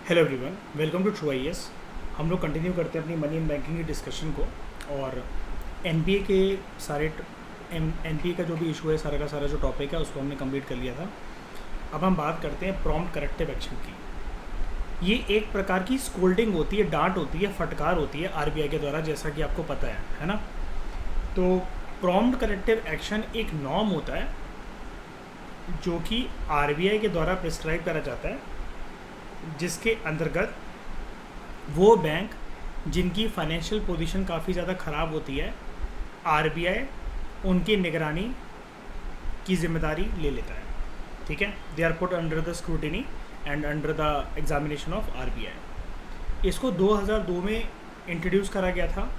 Hello everyone, welcome to true IAS. हम लोग continue करते हैं अपनी मनी इन बैंकिंग की डिस्कशन को। और एनपीए के सारे एनपीए का जो भी इशू है, सारा का सारा जो टॉपिक है उसको हमने कंप्लीट कर लिया था। अब हम बात करते हैं प्रॉम्प्ट करेक्टिव एक्शन की। ये एक प्रकार की स्कोल्डिंग होती है, डांट होती है, फटकार होती है आरबीआई के द्वारा, जैसा कि आपको पता है ना। तो प्रॉम्प्ट करेक्टिव एक्शन एक नॉर्म होता है जो कि आरबीआई के द्वारा प्रिस्क्राइब करा जाता है, जिसके अंतर्गत वो बैंक जिनकी फाइनेंशियल पोजीशन काफ़ी ज़्यादा ख़राब होती है, आरबीआई उनकी निगरानी की जिम्मेदारी ले लेता है। ठीक है, they are put under the scrutiny and under the examination of RBI. इसको 2002 में इंट्रोड्यूस करा गया था,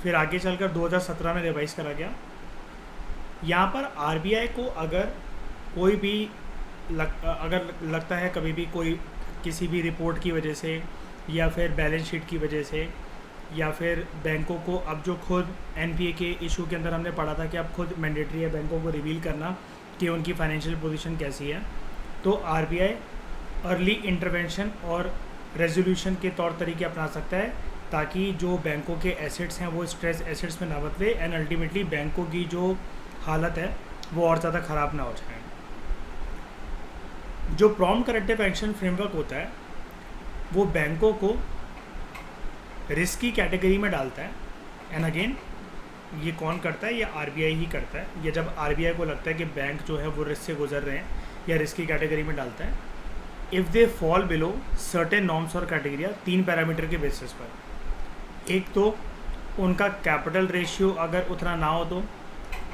फिर आगे चलकर 2017 में रिवाइज करा गया। यहाँ पर आरबीआई को अगर कोई भी अगर लगता है कभी भी कोई किसी भी रिपोर्ट की वजह से या फिर बैलेंस शीट की वजह से या फिर बैंकों को, अब जो खुद एनपीए के इशू के अंदर हमने पढ़ा था कि अब खुद मैंडेटरी है बैंकों को रिवील करना कि उनकी फाइनेंशियल पोजीशन कैसी है, तो आरबीआई अर्ली इंटरवेंशन और रेजोल्यूशन के तौर तरीके अपना सकता है ताकि जो बैंकों के एसेट्स हैं वो स्ट्रेस एसेट्स में ना बदले एंड अल्टीमेटली बैंकों की जो हालत है वो और ज़्यादा ख़राब ना हो जाए। जो प्रॉम्प्ट करेक्टिव एक्शन फ्रेमवर्क होता है वो बैंकों को रिस्क की कैटेगरी में डालता है। एंड अगेन ये कौन करता है? ये आरबीआई ही करता है। ये जब आरबीआई को लगता है कि बैंक जो है वो रिस्क से गुजर रहे हैं या रिस्क की कैटेगरी में डालता है, if they fall below certain norms और कैटेगरिया, 3 पैरामीटर के बेसिस पर। एक तो उनका कैपिटल रेशियो अगर उतना ना हो, तो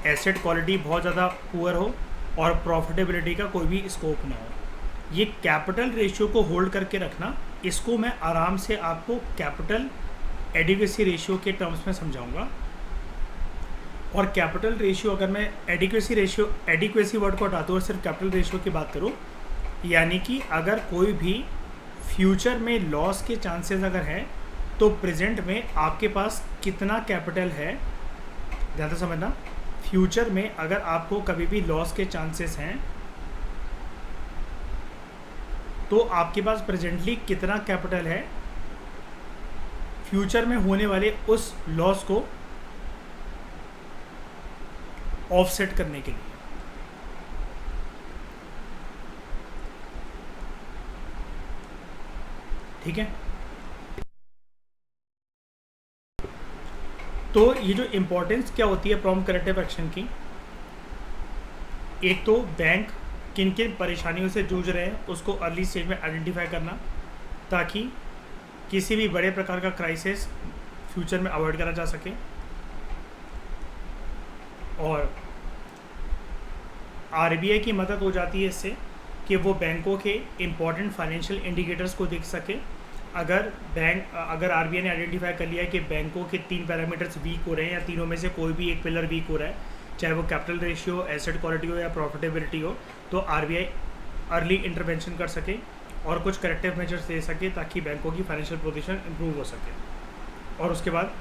एसेट क्वालिटी बहुत ज़्यादा पुअर हो और प्रॉफिटेबिलिटी का कोई भी स्कोप ना हो। ये कैपिटल रेशियो को होल्ड करके रखना, इसको मैं आराम से आपको कैपिटल एडिक्वेसी रेशियो के टर्म्स में समझाऊंगा। और कैपिटल रेशियो, अगर मैं एडिक्वेसी वर्ड को हटाते हुए सिर्फ कैपिटल रेशियो की बात करूँ, यानी कि अगर कोई भी फ्यूचर में लॉस के चांसेस अगर हैं तो प्रेजेंट में आपके पास कितना कैपिटल है, ज़्यादा समझना। फ्यूचर में अगर आपको कभी भी लॉस के चांसेस हैं तो आपके पास प्रेजेंटली कितना कैपिटल है फ्यूचर में होने वाले उस लॉस को ऑफसेट करने के लिए। ठीक है, तो ये जो इम्पोर्टेंस क्या होती है प्रॉम्प्ट करेक्टिव एक्शन की, एक तो बैंक किन किन परेशानियों से जूझ रहे हैं उसको अर्ली स्टेज में आइडेंटिफाई करना ताकि किसी भी बड़े प्रकार का क्राइसिस फ्यूचर में अवॉइड करा जा सके। और आरबीआई की मदद हो जाती है इससे कि वो बैंकों के इम्पॉर्टेंट फाइनेंशियल इंडिकेटर्स को देख सके। अगर आरबीआई ने आइडेंटिफाई कर लिया है कि बैंकों के 3 पैरामीटर्स वीक हो रहे हैं या तीनों में से कोई भी एक पिलर वीक हो रहा है, चाहे वो कैपिटल रेशियो, एसेट क्वालिटी हो या प्रॉफिटेबिलिटी हो, तो आरबीआई अर्ली इंटरवेंशन कर सके और कुछ करेक्टिव मेजर्स दे सके ताकि बैंकों की फाइनेंशियल पोजीशन इंप्रूव हो सके। और उसके बाद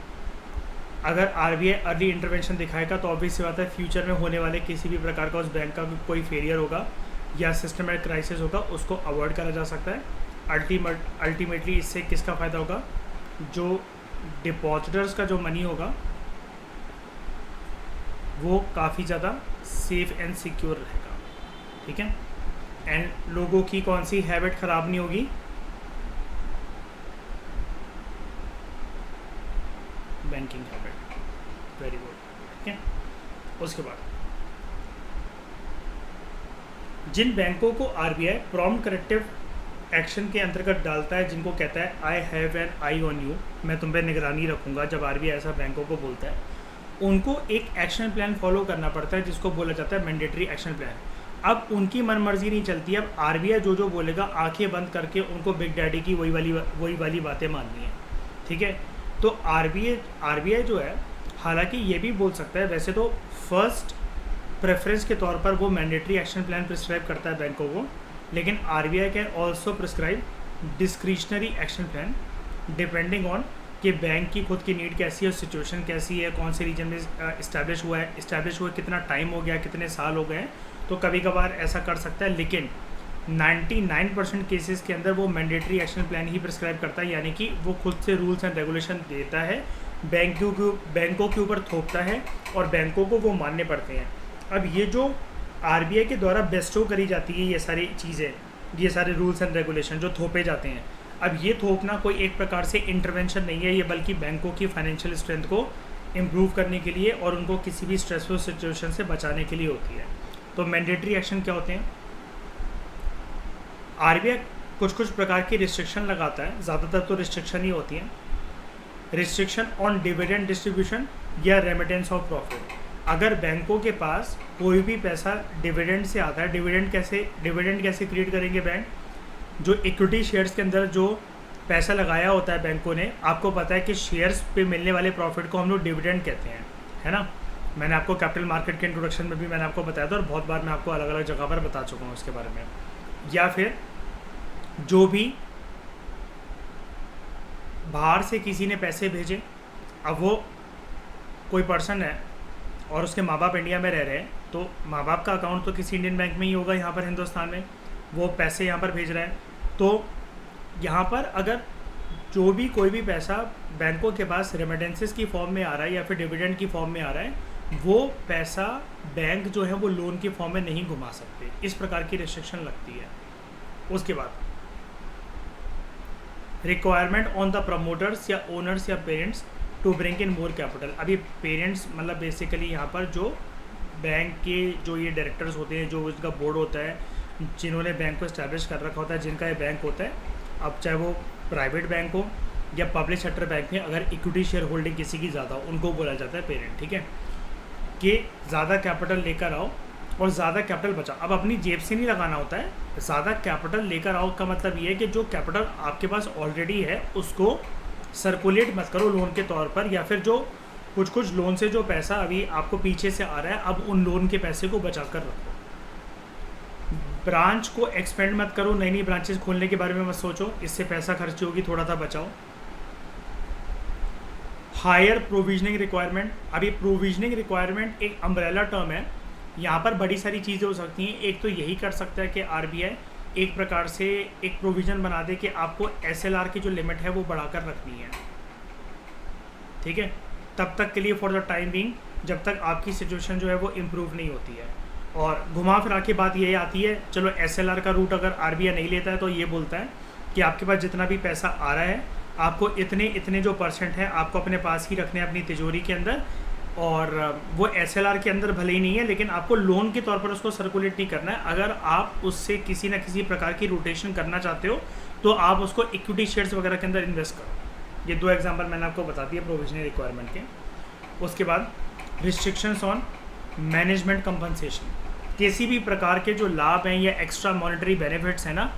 अगर आरबीआई अर्ली इंटरवेंशन दिखाएगा तो ऑब्वियस सी बात है फ्यूचर में होने वाले किसी भी प्रकार का उस बैंक का कोई फेलियर होगा या सिस्टमेटिक क्राइसिस होगा, उसको अवॉइड करा जा सकता है। अल्टीमेटली इससे किसका फ़ायदा होगा? जो डिपॉजिटर्स का जो मनी होगा वो काफ़ी ज़्यादा सेफ एंड सिक्योर रहेगा। ठीक है, एंड लोगों की कौन सी हैबिट ख़राब नहीं होगी? Banking habit. Very good. ठीक है, उसके बाद जिन बैंकों को आरबीआई प्रॉम्प्ट करेक्टिव एक्शन के अंतर्गत डालता है, जिनको कहता है I have an I on you, मैं तुम पे निगरानी रखूँगा, जब आरबीआई ऐसा बैंकों को बोलता है, उनको एक एक्शन प्लान फॉलो करना पड़ता है जिसको बोला जाता है मैंडेटरी एक्शन प्लान। अब उनकी मनमर्जी नहीं चलती, अब आरबीआई जो बोलेगा आंखें बंद करके उनको बिग डैडी की वही वाली बातें माननी है। ठीक है, तो आरबीआई जो है, हालांकि ये भी बोल सकता है, वैसे तो फर्स्ट प्रेफरेंस के तौर पर वो मैंडेटरी एक्शन प्लान प्रिस्क्राइब करता है बैंकों को, लेकिन RBI can also prescribe discretionary action plan depending on कि बैंक की खुद की नीड कैसी है, सिचुएशन कैसी है, कौन से रीजन में इस्टेब्लिश हुए कितना टाइम हो गया, कितने साल हो गए हैं, तो कभी कभार ऐसा कर सकता है। लेकिन 99% केसेस के अंदर वो मैंडेटरी एक्शन प्लान ही प्रिस्क्राइब करता है, यानी कि वो खुद से रूल्स एंड रेगुलेशन देता है, बैंकों के ऊपर थोपता है और बैंकों को वो मानने पड़ते हैं। अब ये जो आरबीआई के द्वारा बेस्टो करी जाती है ये सारी चीज़ें, ये सारे रूल्स एंड रेगुलेशन जो थोपे जाते हैं, अब ये थोपना कोई एक प्रकार से इंटरवेंशन नहीं है, ये बल्कि बैंकों की फाइनेंशियल स्ट्रेंथ को इम्प्रूव करने के लिए और उनको किसी भी स्ट्रेसफुल सिचुएशन से बचाने के लिए होती है। तो मैंडेटरी एक्शन क्या होते हैं? आरबीआई कुछ प्रकार की रिस्ट्रिक्शन लगाता है, ज़्यादातर तो रिस्ट्रिक्शन ही होती हैं। रिस्ट्रिक्शन ऑन डिविडेंड डिस्ट्रीब्यूशन या रेमिटेंस ऑफ प्रॉफिट। अगर बैंकों के पास कोई भी पैसा डिविडेंड से आता है, डिविडेंड कैसे क्रिएट करेंगे बैंक? जो इक्विटी शेयर्स के अंदर जो पैसा लगाया होता है बैंकों ने, आपको पता है कि शेयर्स पे मिलने वाले प्रॉफिट को हम लोग डिविडेंड कहते हैं, है ना। मैंने आपको कैपिटल मार्केट के इंट्रोडक्शन में भी मैंने आपको बताया था और बहुत बार मैं आपको अलग अलग जगह पर बता चुका हूँ उसके बारे में। या फिर जो भी बाहर से किसी ने पैसे भेजे, अब वो कोई पर्सन है और उसके माँ बाप इंडिया में रह रहे हैं, तो माँ बाप का अकाउंट तो किसी इंडियन बैंक में ही होगा यहाँ पर हिंदुस्तान में, वो पैसे यहाँ पर भेज रहे हैं। तो यहाँ पर अगर जो भी कोई भी पैसा बैंकों के पास रेमिटेंसेस की फॉर्म में आ रहा है या फिर डिविडेंड की फॉर्म में आ रहा है, वो पैसा बैंक जो है वो लोन की फॉर्म में नहीं घुमा सकते। इस प्रकार की रिस्ट्रिक्शन लगती है। उसके बाद रिक्वायरमेंट ऑन द प्रमोटर्स या ओनर्स या parents to bring in more capital. अभी पेरेंट्स मतलब बेसिकली यहाँ पर जो बैंक के जो ये डायरेक्टर्स होते हैं, जो इसका बोर्ड होता है, जिन्होंने बैंक को इस्टेब्लिश कर रखा होता है, जिनका ये बैंक होता है, अब चाहे वो प्राइवेट बैंक हो या पब्लिक सेक्टर बैंक में, अगर इक्विटी शेयर होल्डिंग किसी की ज़्यादा हो, उनको बोला जाता है पेरेंट। ठीक है, कि ज़्यादा कैपिटल लेकर आओ और ज़्यादा कैपिटल बचाओ। अब अपनी जेब से नहीं लगाना होता है, ज़्यादा कैपिटल लेकर आओ का मतलब ये है कि जो कैपिटल आपके पास ऑलरेडी है उसको सर्कुलेट मत करो लोन के तौर पर, या फिर जो कुछ लोन से जो पैसा अभी आपको पीछे से आ रहा है, अब उन लोन के पैसे को बचा कर रखो। ब्रांच को एक्सपेंड मत करो, नई नई ब्रांचेस खोलने के बारे में मत सोचो, इससे पैसा खर्च होगी, थोड़ा सा बचाओ। Higher provisioning requirement. अभी प्रोविजनिंग रिक्वायरमेंट एक अम्ब्रेला टर्म है, यहाँ पर बड़ी सारी चीज़ें हो सकती हैं। एक तो यही कर सकता है कि आरबीआई एक प्रकार से एक प्रोविज़न बना दे कि आपको एसएलआर की जो लिमिट है वो बढ़ाकर रखनी है, ठीक है, तब तक के लिए, फॉर द टाइम बीइंग, जब तक आपकी सिचुएशन जो है वो इम्प्रूव नहीं होती है। और घुमा फिरा के बात ये आती है, चलो एसएलआर का रूट अगर आरबीआई नहीं लेता है तो ये बोलता है कि आपके पास जितना भी पैसा आ रहा है, आपको इतने जो परसेंट है आपको अपने पास ही रखने हैं अपनी तिजोरी के अंदर, और वो एसएलआर के अंदर भले ही नहीं है, लेकिन आपको लोन के तौर पर उसको सर्कुलेट नहीं करना है। अगर आप उससे किसी न किसी प्रकार की रोटेशन करना चाहते हो तो आप उसको इक्विटी शेयर्स वगैरह के अंदर इन्वेस्ट करो। ये दो एग्जांपल मैंने आपको बता दिया प्रोविजनल रिक्वायरमेंट के। उसके बाद रिस्ट्रिक्शंस ऑन मैनेजमेंट कंपनसेशन। किसी भी प्रकार के जो लाभ हैं या एक्स्ट्रा मॉनेटरी बेनिफिट्स हैं ना,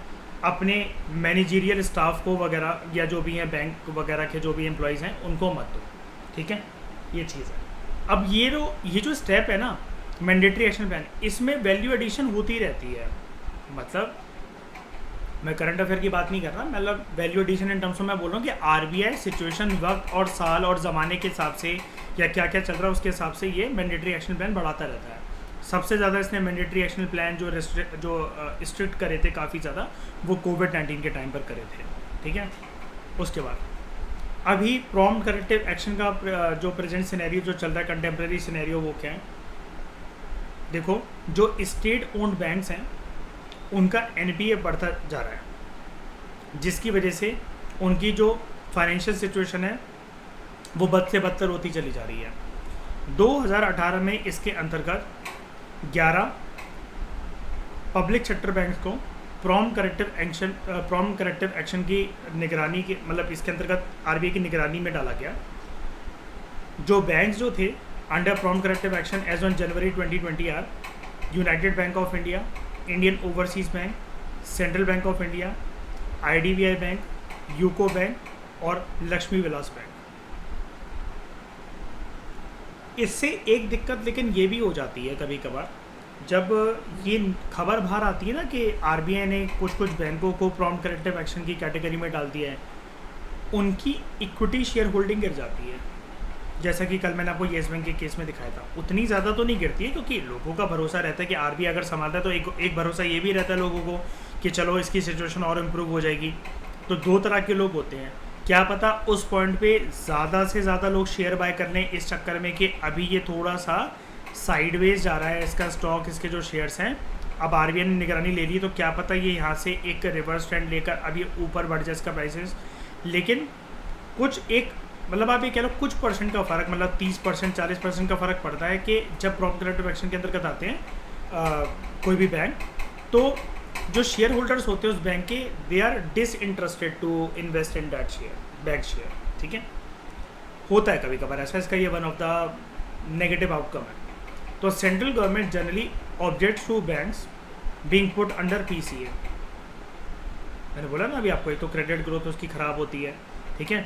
अपने मैनेजरियल स्टाफ को वगैरह या जो भी हैं बैंक वगैरह के जो भी एम्प्लॉयज़ हैं उनको मत दो, ठीक है, ये चीज़ है। अब ये जो स्टेप है ना मैंडेटरी एक्शन प्लान, इसमें वैल्यू एडिशन होती रहती है। मतलब मैं करंट अफेयर की बात नहीं कर रहा, मतलब वैल्यू एडिशन इन टर्म्स में मैं बोल रहा हूँ कि आरबीआई सिचुएशन, वक्त और साल और ज़माने के हिसाब से या क्या क्या चल रहा है उसके हिसाब से ये मैंडेटरी एक्शन प्लान बढ़ाता रहता है। सबसे ज़्यादा इसने मैंडेटरी एक्शन प्लान जो स्ट्रिक्ट करे थे काफ़ी ज़्यादा, वो कोविड-19 के टाइम पर करे थे, ठीक है। उसके बाद अभी प्रॉम्प्ट करेक्टिव एक्शन का जो प्रेजेंट सिनेरियो जो चल रहा है, कंटेम्प्रेरी सिनेरियो, वो क्या है? देखो, जो स्टेट ओन्ड बैंक्स हैं उनका एनपीए बढ़ता जा रहा है, जिसकी वजह से उनकी जो फाइनेंशियल सिचुएशन है वो बद से बदतर होती चली जा रही है। 2018 में इसके अंतर्गत 11 पब्लिक सेक्टर बैंक्स को प्रॉम्प्ट करेक्टिव एक्शन की निगरानी के, मतलब इसके अंतर्गत आरबीआई की निगरानी में डाला गया। जो बैंक्स जो थे under prompt corrective action as on January 2020 are United Bank of India, Indian Overseas Bank, Central Bank of India, IDBI Bank, UCO Bank और लक्ष्मी विलास बैंक। इससे एक दिक्कत लेकिन ये भी हो जाती है कभी कभार, जब ये खबर बाहर आती है ना कि आरबीआई ने कुछ बैंकों को प्रॉम्प्ट करेक्टिव एक्शन की कैटेगरी में डाल दिया है, उनकी इक्विटी शेयर होल्डिंग गिर जाती है। जैसा कि कल मैंने आपको येस बैंक के केस में दिखाया था, उतनी ज़्यादा तो नहीं गिरती है क्योंकि लोगों का भरोसा रहता है कि आरबीआई अगर संभालता है, तो एक भरोसा ये भी रहता है लोगों को कि चलो इसकी सिचुएशन और इम्प्रूव हो जाएगी। तो दो तरह के लोग होते हैं, क्या पता उस पॉइंट पे ज़्यादा से ज़्यादा लोग शेयर बाय कर लें इस चक्कर में कि अभी ये थोड़ा सा साइडवेज जा रहा है इसका स्टॉक, इसके जो शेयर्स हैं, अब आरबीआई ने निगरानी ले ली तो क्या पता ये यहाँ से एक रिवर्स ट्रेंड लेकर अब ये ऊपर बढ़ जाए इसका प्राइसेस। लेकिन कुछ एक मतलब आप ये कह लो कुछ परसेंट का फ़र्क, मतलब 30% 40% का फ़र्क पड़ता है कि जब प्रॉम्प्ट करेक्टिव एक्शन के अंतर्गत आते हैं कोई भी बैंक, तो जो शेयर होल्डर्स होते हैं उस बैंक के, they are disinterested to invest in that share, bank share. ठीक है, होता है कभी कभार ऐसा, इसका ये one of the negative outcome है। तो central government generally objects to banks being put under PCA. मैंने बोला ना अभी आपको, एक तो क्रेडिट ग्रोथ उसकी ख़राब होती है, ठीक है,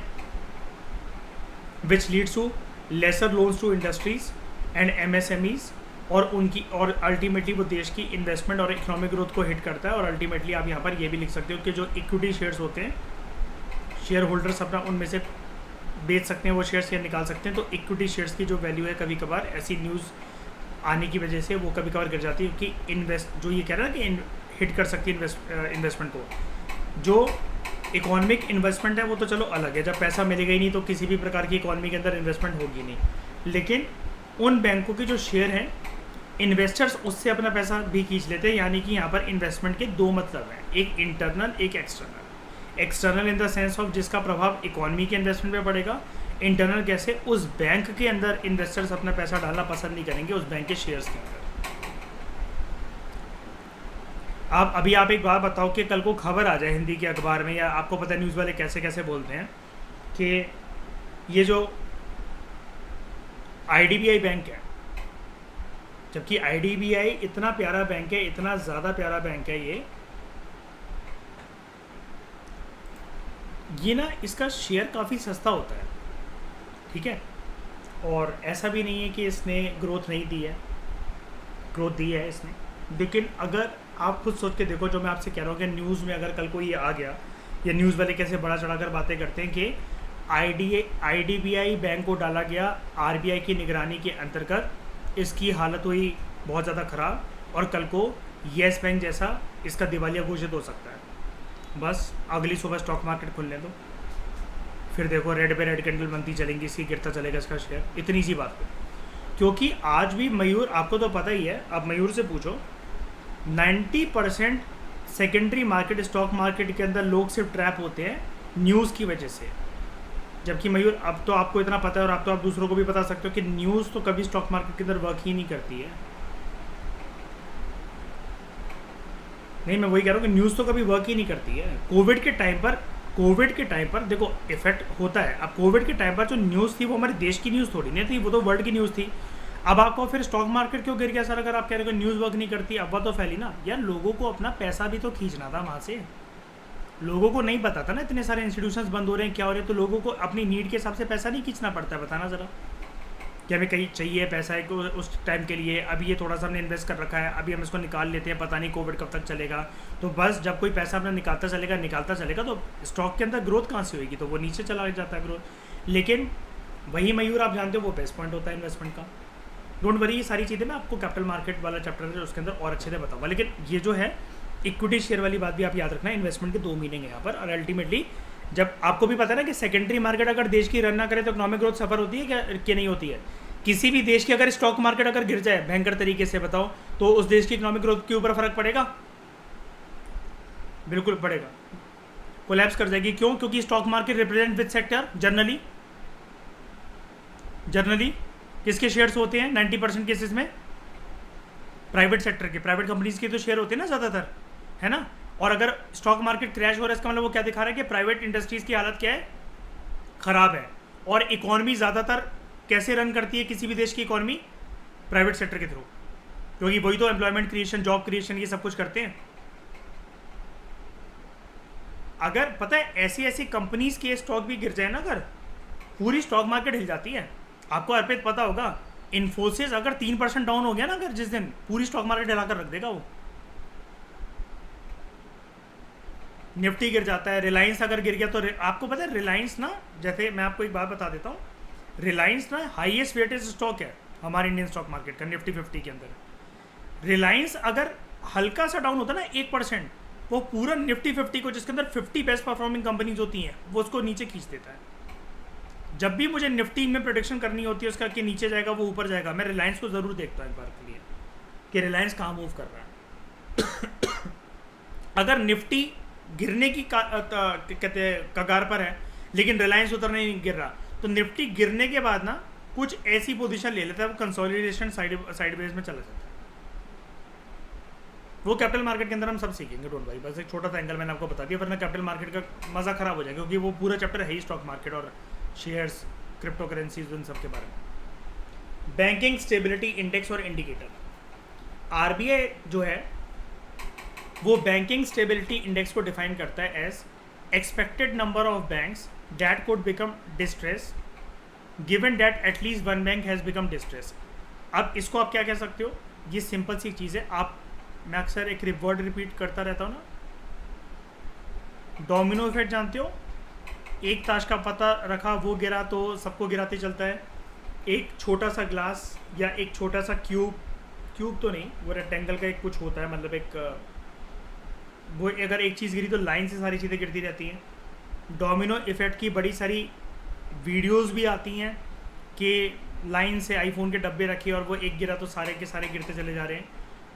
which leads to lesser loans to industries and MSMEs, और अल्टीमेटली वो देश की इन्वेस्टमेंट और इकोनॉमिक ग्रोथ को हिट करता है। और अल्टीमेटली आप यहाँ पर ये भी लिख सकते हो कि जो इक्विटी शेयर्स होते हैं, शेयर होल्डर्स अपना उनमें से बेच सकते हैं, वो शेयर्स या निकाल सकते हैं। तो इक्विटी शेयर्स की जो वैल्यू है कभी कभार ऐसी न्यूज़ आने की वजह से वो कभी कभार गिर जाती है कि जो ये कह रहा है कि हिट कर सकती है इन्वेस्टमेंट को। जो इकोनॉमिक इन्वेस्टमेंट है वो तो चलो अलग है, जब पैसा मिलेगा ही नहीं तो किसी भी प्रकार की इकोनॉमी के अंदर इन्वेस्टमेंट होगी नहीं। लेकिन उन बैंकों के जो शेयर हैं, इन्वेस्टर्स उससे अपना पैसा भी खींच लेते हैं। यानी कि यहाँ पर इन्वेस्टमेंट के दो मतलब हैं, एक इंटरनल एक external. External in the sense of जिसका प्रभाव इकोनॉमी के इन्वेस्टमेंट पे पड़ेगा। इंटरनल कैसे, उस बैंक के अंदर इन्वेस्टर्स अपना पैसा डालना पसंद नहीं करेंगे उस बैंक के शेयर्स के अंदर। आप एक बात बताओ कि कल को खबर आ जाए हिंदी के अखबार में, या आपको पता है न्यूज़ वाले कैसे कैसे बोलते हैं कि ये जो आईडीबीआई बैंक है, जबकि आईडीबीआई इतना प्यारा बैंक है, इतना ज़्यादा प्यारा बैंक है ये ना, इसका शेयर काफ़ी सस्ता होता है, ठीक है। और ऐसा भी नहीं है कि इसने ग्रोथ नहीं दी है, ग्रोथ दी है इसने। लेकिन अगर आप खुद सोच के देखो, जो मैं आपसे कह रहा हूँ कि न्यूज़ में अगर कल को ये आ गया, या न्यूज़ वाले कैसे बड़ा चढ़ाकर बातें करते हैं कि आईडीबीआई बैंक को डाला गया आरबीआई की निगरानी के अंतर्गत, इसकी हालत हुई बहुत ज़्यादा ख़राब, और कल को येस बैंक जैसा इसका दिवालिया घोषित हो सकता है। बस अगली सुबह स्टॉक मार्केट खुलने दो, फिर देखो रेड पे रेड कैंडल बनती चलेंगी, इसकी गिरता चलेगा इसका शेयर। इतनी सी बात है। क्योंकि आज भी मयूर, आपको तो पता ही है, अब मयूर से पूछो, 90% सेकेंडरी मार्केट, स्टॉक मार्केट के अंदर लोग सिर्फ ट्रैप होते हैं न्यूज़ की वजह से। जबकि मयूर, अब तो आपको इतना पता है, और आप दूसरों को भी बता सकते हो कि न्यूज़ तो कभी स्टॉक मार्केट के अंदर वर्क ही नहीं करती है। नहीं, मैं वही कह रहा हूँ कि न्यूज़ तो कभी वर्क ही नहीं करती है। कोविड के टाइम पर देखो इफेक्ट होता है। अब कोविड के टाइम पर जो न्यूज़ थी वो हमारे देश की न्यूज़ थोड़ी नहीं थी, वो तो वर्ल्ड की न्यूज़ थी। अब आपको फिर स्टॉक मार्केट क्यों गिर गया सर, अगर आप कह रहे हो न्यूज़ वर्क नहीं करती? अफवाह तो फैली ना यार, लोगों को अपना पैसा भी तो खींचना था वहाँ से। लोगों को नहीं पता था ना, इतने सारे इंस्टीट्यूशंस बंद हो रहे हैं, क्या हो रहे हैं, तो लोगों को अपनी नीड के हिसाब से पैसा नहीं खींचना पड़ता है। बताना ज़रा कि हमें कहीं चाहिए पैसा है उस टाइम के लिए, अभी ये थोड़ा सा हमने इन्वेस्ट कर रखा है, अभी हम इसको निकाल लेते हैं, पता नहीं कोविड कब तक चलेगा। तो बस जब कोई पैसा अपना निकालता चलेगा तो स्टॉक के अंदर ग्रोथ कहाँ से होगी, तो वो नीचे चला जाता है ग्रोथ। लेकिन वही मयूर, आप जानते हो वो बेस्ट पॉइंट होता है इन्वेस्टमेंट का। डोंट वरी, ये सारी चीज़ें मैं आपको कैपिटल मार्केट वाला चैप्टर है उसके अंदर और अच्छे से बताऊँगा। लेकिन ये जो है इक्विटी शेयर वाली बात भी आप याद रखना, इन्वेस्टमेंट के दो मीनिंग है यहाँ पर। और अल्टीमेटली जब आपको भी पता है ना कि सेकेंडरी मार्केट अगर देश की रन ना करे तो इकोनॉमिक ग्रोथ सफर होती है क्या, कि नहीं होती है। किसी भी देश की अगर स्टॉक मार्केट अगर गिर जाए भयंकर तरीके से, बताओ तो उस देश की इकोनॉमिक ग्रोथ के ऊपर फर्क पड़ेगा? बिल्कुल पड़ेगा, कोलैप्स कर जाएगी। क्यों? क्योंकि stock market represent with sector, generally किसके शेयर्स होते हैं 90% केसेस में? प्राइवेट सेक्टर के, प्राइवेट कंपनीज के तो शेयर होते हैं ना ज़्यादातर, है ना। और अगर स्टॉक मार्केट क्रैश हो रहा है, इसका मतलब वो क्या दिखा रहा है कि प्राइवेट इंडस्ट्रीज की हालत क्या है, ख़राब है। और इकोनॉमी ज़्यादातर कैसे रन करती है किसी भी देश की इकोनॉमी? प्राइवेट सेक्टर के थ्रू, क्योंकि वही तो एम्प्लॉयमेंट क्रिएशन, जॉब क्रिएशन, ये सब कुछ करते हैं। अगर पता है ऐसी कंपनीज के स्टॉक भी गिर जाए ना, अगर पूरी स्टॉक मार्केट हिल जाती है। आपको अर्पित पता होगा, इन्फोसिस अगर 3% डाउन हो गया ना, अगर जिस दिन, पूरी स्टॉक मार्केट हिलाकर रख देगा वो। निफ्टी गिर जाता है, रिलायंस अगर गिर गया तो आपको पता है रिलायंस ना, जैसे मैं आपको एक बात बता देता हूँ, रिलायंस ना हाईएस्ट वेटेज स्टॉक है हमारे इंडियन स्टॉक मार्केट का, निफ्टी 50 के अंदर। रिलायंस अगर हल्का सा डाउन होता है ना 1%, वो पूरा निफ्टी 50 को, जिसके अंदर 50 बेस्ट परफॉर्मिंग कंपनीज होती हैं, वो उसको नीचे खींच देता है। जब भी मुझे निफ्टी में प्रोडिक्शन करनी होती है उसका कि नीचे जाएगा वो ऊपर जाएगा, मैं रिलायंस को ज़रूर देखता हूँ एक बार के लिए कि रिलायंस कहाँ मूव कर रहा है। अगर निफ्टी गिरने की कहते हैं कगार पर है लेकिन रिलायंस उतरने नहीं गिर रहा, तो निफ्टी गिरने के बाद ना कुछ ऐसी पोजीशन ले लेता है, वो कंसोलिडेशन साइडवेज में चला जाता है। वो कैपिटल मार्केट के अंदर हम सब सीखेंगे, डोंट वरी। बस एक छोटा सा एंगल मैंने आपको बता दिया, वरना कैपिटल मार्केट का मज़ा खराब हो जाएगा, क्योंकि वो पूरा चैप्टर है ही स्टॉक मार्केट और शेयर्स, क्रिप्टो करेंसीज, उन सब के बारे में। बैंकिंग स्टेबिलिटी इंडेक्स और इंडिकेटर, आरबीआई जो है वो बैंकिंग स्टेबिलिटी इंडेक्स को डिफाइन करता है as expected number of banks that could become distress given that at least one bank has become distress. अब इसको आप क्या कह सकते हो, ये सिंपल सी चीज़ है। आप, मैं अक्सर एक वर्ड रिपीट करता रहता हूँ ना, डोमिनो इफेक्ट जानते हो? एक ताश का पता रखा, वो गिरा तो सबको गिराते चलता है। एक छोटा सा ग्लास या एक छोटा सा क्यूब तो नहीं, वो रेक्टेंगल का एक कुछ होता है, मतलब एक वो, अगर एक चीज़ गिरी तो लाइन से सारी चीज़ें गिरती रहती हैं। डोमिनो इफेक्ट की बड़ी सारी वीडियोस भी आती हैं कि लाइन से आईफोन के डब्बे रखे और वो एक गिरा तो सारे के सारे गिरते चले जा रहे हैं।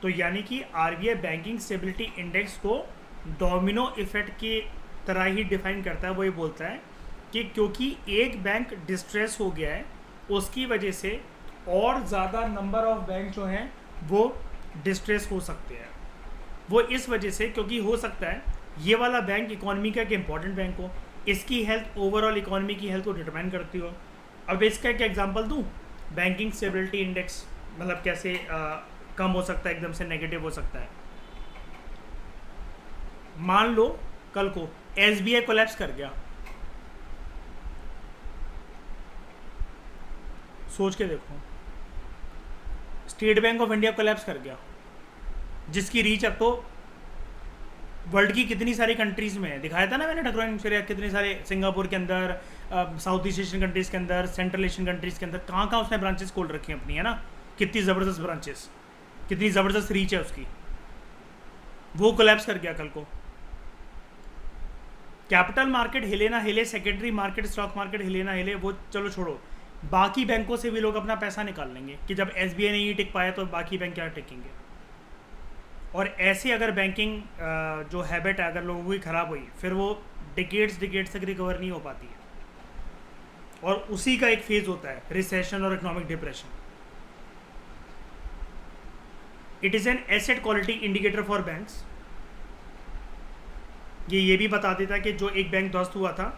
तो यानी कि आरबीआई बैंकिंग स्टेबिलिटी इंडेक्स को डोमिनो इफेक्ट की तरह ही डिफाइन करता है। वो ये बोलता है कि क्योंकि एक बैंक डिस्ट्रेस हो गया है, उसकी वजह से और ज़्यादा नंबर ऑफ बैंक जो हैं वो डिस्ट्रेस हो सकते हैं। वो इस वजह से, क्योंकि हो सकता है ये वाला बैंक इकोनॉमी का एक इम्पॉर्टेंट बैंक हो, इसकी हेल्थ ओवरऑल इकोनॉमी की हेल्थ को डिटरमाइन करती हो। अब इसका एक एग्जांपल दूं, बैंकिंग स्टेबिलिटी इंडेक्स मतलब कैसे कम हो सकता है, एकदम से नेगेटिव हो सकता है। मान लो कल को एसबीआई कोलैप्स कर गया, सोच के देखो, state bank of India collapse कर गया, जिसकी रीच अब तो वर्ल्ड की कितनी सारी कंट्रीज़ में है। दिखाया था ना मैंने ढकरोइन, कितने सारे सिंगापुर के अंदर, साउथ ईस्ट एशियन कंट्रीज़ के अंदर, सेंट्रल एशियन कंट्रीज़ के अंदर, कहाँ कहाँ उसने ब्रांचेस खोल रखी हैं अपनी, है ना। कितनी ज़बरदस्त ब्रांचेस, कितनी ज़बरदस्त रीच है उसकी। वो कोलैप्स कर गया कल को। कैपिटल मार्केट हिले ना हिले, सेकेंडरी मार्केट, स्टॉक मार्केट हिले ना हिले, वो चलो छोड़ो, बाकी बैंकों से भी लोग अपना पैसा निकाल लेंगे कि जब एसबीआई नहीं टिक पाया तो बाकी बैंक क्या टिकेंगे। और ऐसे अगर बैंकिंग जो हैबिट है अगर लोगों की ख़राब हुई, फिर वो डिकेड्स तक रिकवर नहीं हो पाती है। और उसी का एक फेज़ होता है रिसेशन और economic depression. It is an asset quality indicator for banks. ये भी बता देता है कि जो एक बैंक ध्वस्त हुआ था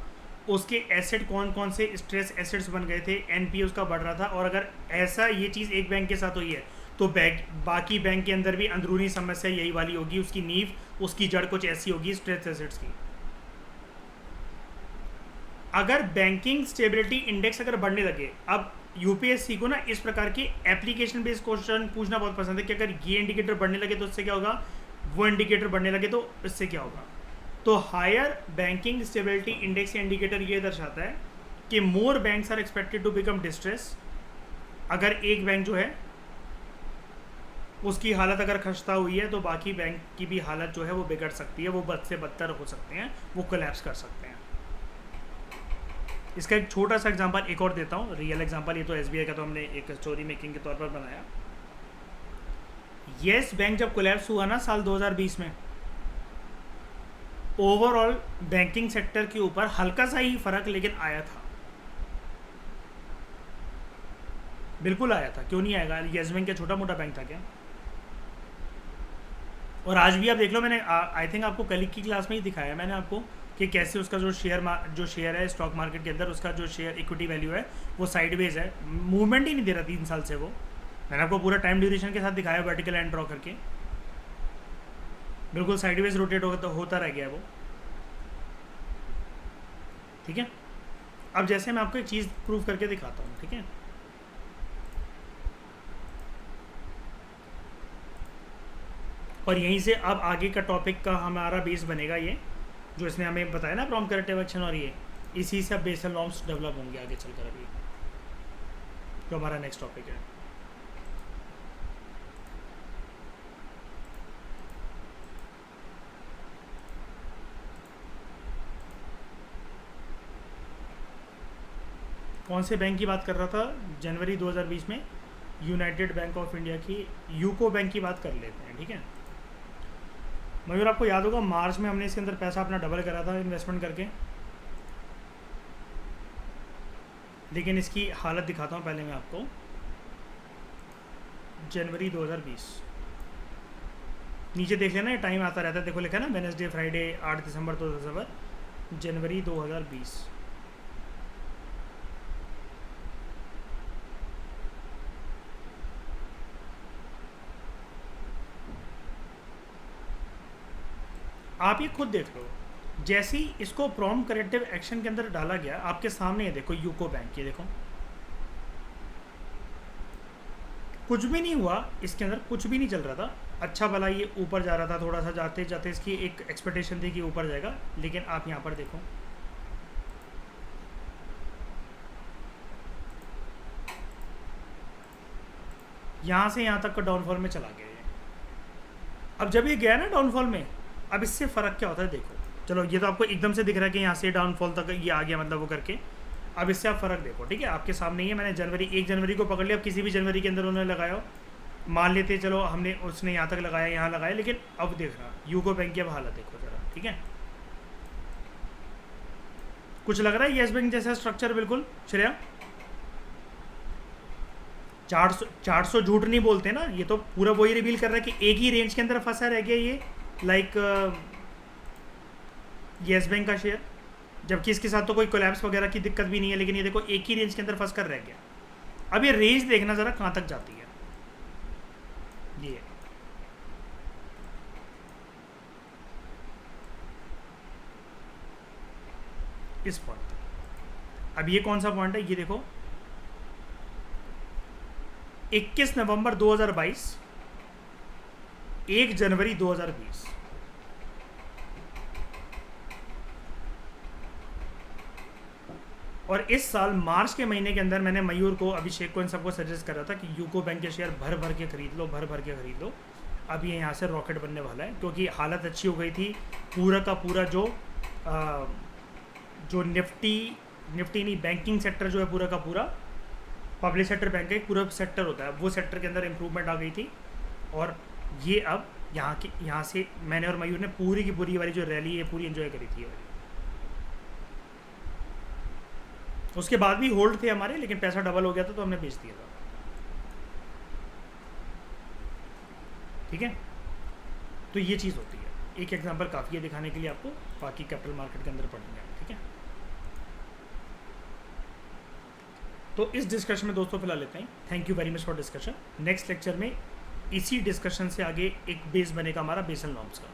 उसके एसेट कौन कौन से स्ट्रेस एसेट्स बन गए थे, एनपीए उसका बढ़ रहा था। और अगर ऐसा ये चीज़ एक बैंक के साथ हुई है तो बाकी बैंक के अंदर भी अंदरूनी समस्या यही वाली होगी, उसकी नींव, उसकी जड़ कुछ ऐसी होगी स्ट्रेस एसेट्स की। अगर बैंकिंग स्टेबिलिटी इंडेक्स अगर बढ़ने लगे, अब यूपीएससी को ना इस प्रकार के एप्लीकेशन बेस्ड क्वेश्चन पूछना बहुत पसंद है कि अगर ये इंडिकेटर बढ़ने लगे तो इससे क्या होगा, वो इंडिकेटर बढ़ने लगे तो इससे क्या होगा। तो हायर बैंकिंग स्टेबिलिटी इंडेक्स या इंडिकेटर ये दर्शाता है कि more banks are expected to become distress. अगर एक बैंक जो है उसकी हालत अगर खस्ता हुई है तो बाकी बैंक की भी हालत जो है वो बिगड़ सकती है, वो बद से बदतर हो सकते हैं, वो कोलैप्स कर सकते हैं। इसका एक छोटा सा एग्जांपल एक और देता हूँ, रियल एग्जांपल। ये तो एसबीआई का तो हमने एक स्टोरी मेकिंग के तौर पर बनाया। येस बैंक जब कोलैप्स हुआ ना साल 2020 में, ओवरऑल बैंकिंग सेक्टर के ऊपर हल्का सा ही फर्क लेकिन आया था, बिल्कुल आया था। क्यों नहीं आएगा, येस बैंक क्या छोटा मोटा बैंक था क्या। और आज भी आप देख लो, मैंने आई थिंक आपको कल की क्लास में ही दिखाया मैंने आपको कि कैसे उसका जो शेयर है स्टॉक मार्केट के अंदर, उसका जो शेयर इक्विटी वैल्यू है वो साइडवेज है, मूवमेंट ही नहीं दे रहा 3 साल से। वो मैंने आपको पूरा टाइम ड्यूरेशन के साथ दिखाया, वर्टिकल लाइन ड्रॉ करके, बिल्कुल साइडवेज रोटेट होता रह गया है वो। ठीक है, अब जैसे मैं आपको एक चीज़ प्रूव करके दिखाता हूँ, ठीक है। और यहीं से अब आगे का टॉपिक का हमारा बेस बनेगा ये, जो इसने हमें बताया ना प्रॉम्प्ट करेक्टिव एक्शन, और ये इसी से अब बेसल नॉर्म्स डेवलप होंगे आगे चलकर, अभी जो हमारा नेक्स्ट टॉपिक है। कौन से बैंक की बात कर रहा था जनवरी 2020 में? यूनाइटेड बैंक ऑफ इंडिया की, यूको बैंक की बात कर लेते हैं, ठीक है। मयूर आपको याद होगा मार्च में हमने इसके अंदर पैसा अपना डबल करा था इन्वेस्टमेंट करके, लेकिन इसकी हालत दिखाता हूँ पहले मैं आपको। जनवरी 2020 नीचे देख लेना, ये टाइम आता रहता है, देखो लिखा है ना वेडनेसडे फ्राइडे 8 दिसंबर 2000, जनवरी 2020। आप ये खुद देख लो, जैसे ही इसको प्रॉम्प्ट करेक्टिव एक्शन के अंदर डाला गया, आपके सामने ये देखो यूको बैंक, ये देखो कुछ भी नहीं हुआ इसके अंदर, कुछ भी नहीं चल रहा था। अच्छा भला ये ऊपर जा रहा था, थोड़ा सा जाते जाते इसकी एक एक्सपेक्टेशन थी कि ऊपर जाएगा, लेकिन आप यहाँ पर देखो यहाँ से यहाँ तक का डाउनफॉल में चला गया ये। अब जब ये गया ना डाउनफॉल में, अब इससे फ़र्क क्या होता है देखो। चलो ये तो आपको एकदम से दिख रहा है कि यहाँ से डाउनफॉल तक ये आ गया, मतलब वो करके। अब इससे आप फ़र्क देखो, ठीक है, आपके सामने ही है। मैंने जनवरी 1 जनवरी को पकड़ लिया, अब किसी भी जनवरी के अंदर उन्होंने लगाया हो, मान लेते चलो हमने उसने यहाँ तक लगाया, यहाँ लगाया, लेकिन अब देख रहा यूको बैंक की अब हालत देखो ज़रा, ठीक है। कुछ लग रहा है येस बैंक जैसा स्ट्रक्चर बिल्कुल श्रेया? 400 झूठ नहीं बोलते ना, ये तो पूरा वही रिवील कर रहा है कि एक ही रेंज के अंदर फंसा रह गया ये, लाइक येस बैंक का शेयर, जबकि इसके साथ तो कोई कोलैप्स वगैरह की दिक्कत भी नहीं है, लेकिन ये देखो एक ही रेंज के अंदर फंस कर रह गया। अब ये रेंज देखना ज़रा कहाँ तक जाती है, ये इस पॉइंट तक। अब ये कौन सा पॉइंट है, ये देखो 21 नवंबर 2022, 1 जनवरी 2020। और इस साल मार्च के महीने के अंदर मैंने मयूर को, अभिषेक को, इन सबको सजेस्ट कर रहा था कि यूको बैंक के शेयर भर भर के खरीद लो, भर भर के खरीद लो। अब ये यहाँ से रॉकेट बनने वाला है, क्योंकि हालत अच्छी हो गई थी। पूरा का पूरा जो निफ्टी नहीं, बैंकिंग सेक्टर जो है पूरा का पूरा, पब्लिक सेक्टर बैंक एक पूरा सेक्टर होता है, वो सेक्टर के अंदर इम्प्रूवमेंट आ गई थी। और ये अब यहाँ से मैंने और मयूर ने पूरी की पूरी वाली जो रैली है पूरी एंजॉय करी थी। उसके बाद भी होल्ड थे हमारे, लेकिन पैसा डबल हो गया था तो हमने बेच दिया था, ठीक है। तो ये चीज़ होती है, एक एग्जांपल काफ़ी है दिखाने के लिए आपको, बाकी कैपिटल मार्केट के अंदर पढ़ेंगे, ठीक है। तो इस डिस्कशन में दोस्तों फिलहाल लेते हैं। Thank you very much for discussion. Next lecture में इसी डिस्कशन से आगे एक बेस बनेगा हमारा बेसल नॉर्म्स का।